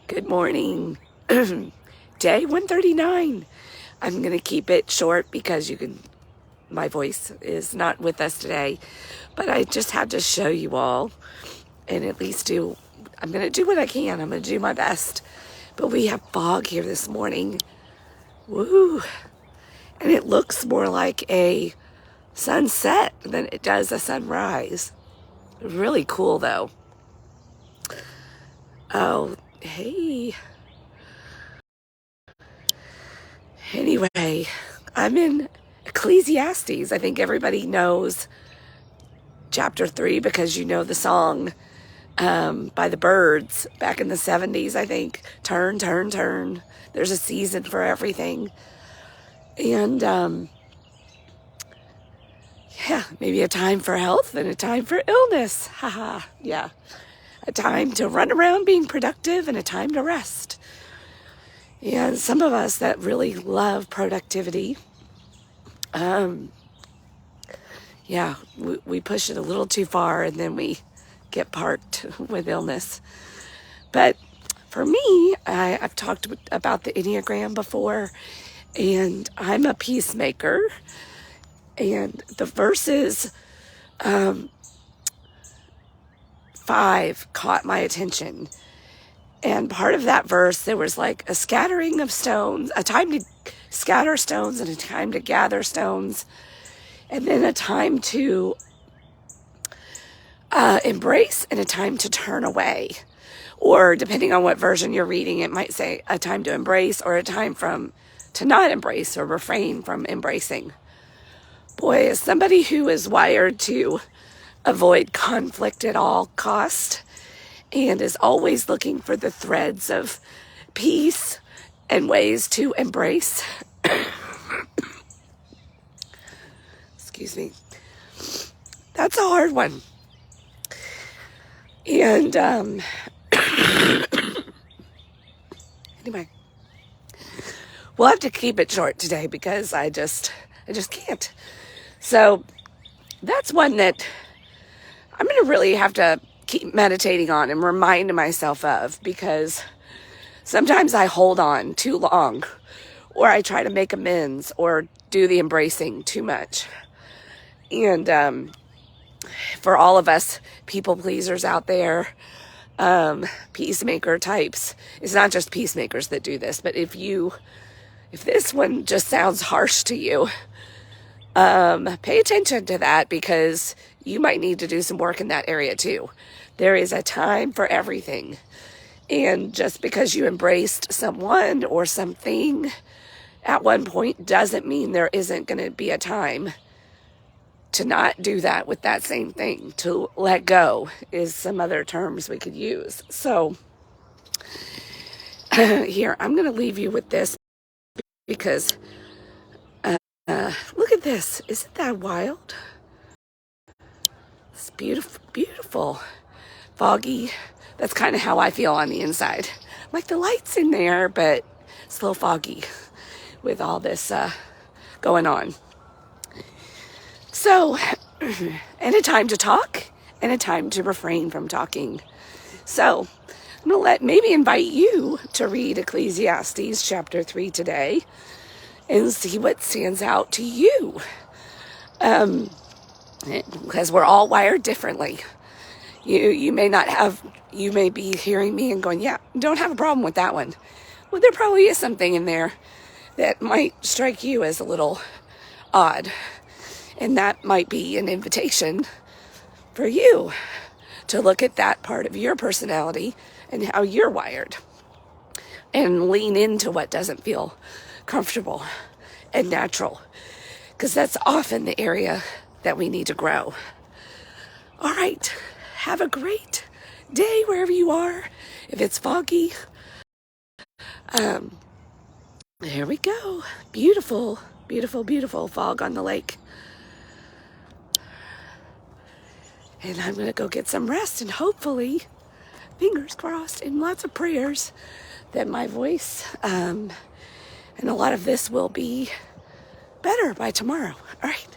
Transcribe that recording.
Good morning. Day 139. I'm going to keep it short because my voice is not with us today, but I just had to show you all and at least I'm going to do what I can. I'm going to do my best. But we have fog here this morning. Woo. And it looks more like a sunset than it does a sunrise. Really cool though. Oh, hey. Anyway, I'm in Ecclesiastes. I think everybody knows chapter 3 because you know the song by the Byrds back in the 70s, I think. Turn, turn, turn. There's a season for everything. And yeah, maybe a time for health and a time for illness. Haha, yeah. A time to run around being productive and a time to rest. And some of us that really love productivity, yeah, we push it a little too far and then we get parked with illness. But for me, I've talked about the Enneagram before, and I'm a peacemaker. And the verses 5 caught my attention. And part of that verse, there was like a scattering of stones, a time to scatter stones and a time to gather stones, and then a time to embrace and a time to turn away. Or depending on what version you're reading, it might say a time to embrace or a time to not embrace or refrain from embracing. Boy, as somebody who is wired to avoid conflict at all cost, and is always looking for the threads of peace and ways to embrace. Excuse me. That's a hard one. And anyway, we'll have to keep it short today because I just can't. So that's one that I'm going to really have to keep meditating on and remind myself of, because sometimes I hold on too long, or I try to make amends or do the embracing too much. And for all of us people pleasers out there, peacemaker types, it's not just peacemakers that do this, but if this one just sounds harsh to you, pay attention to that, because you might need to do some work in that area too. There is a time for everything. And just because you embraced someone or something at one point doesn't mean there isn't going to be a time to not do that with that same thing. To let go is some other terms we could use. So here, I'm going to leave you with this because look at this. Isn't that wild? It's beautiful, beautiful. Foggy. That's kind of how I feel on the inside. Like the light's in there, but it's a little foggy with all this going on. So, and a time to talk and a time to refrain from talking. So, I'm going to maybe invite you to read Ecclesiastes chapter 3 today and see what stands out to you. Because we're all wired differently. You may be hearing me and going, yeah, don't have a problem with that one. Well, there probably is something in there that might strike you as a little odd. And that might be an invitation for you to look at that part of your personality and how you're wired, and lean into what doesn't feel comfortable and natural, because that's often the area that we need to grow. All right. Have a great day wherever you are. If it's foggy, there we go. Beautiful, beautiful, beautiful fog on the lake. And I'm going to go get some rest, and hopefully, fingers crossed and lots of prayers, that my voice and a lot of this will be better by tomorrow. All right.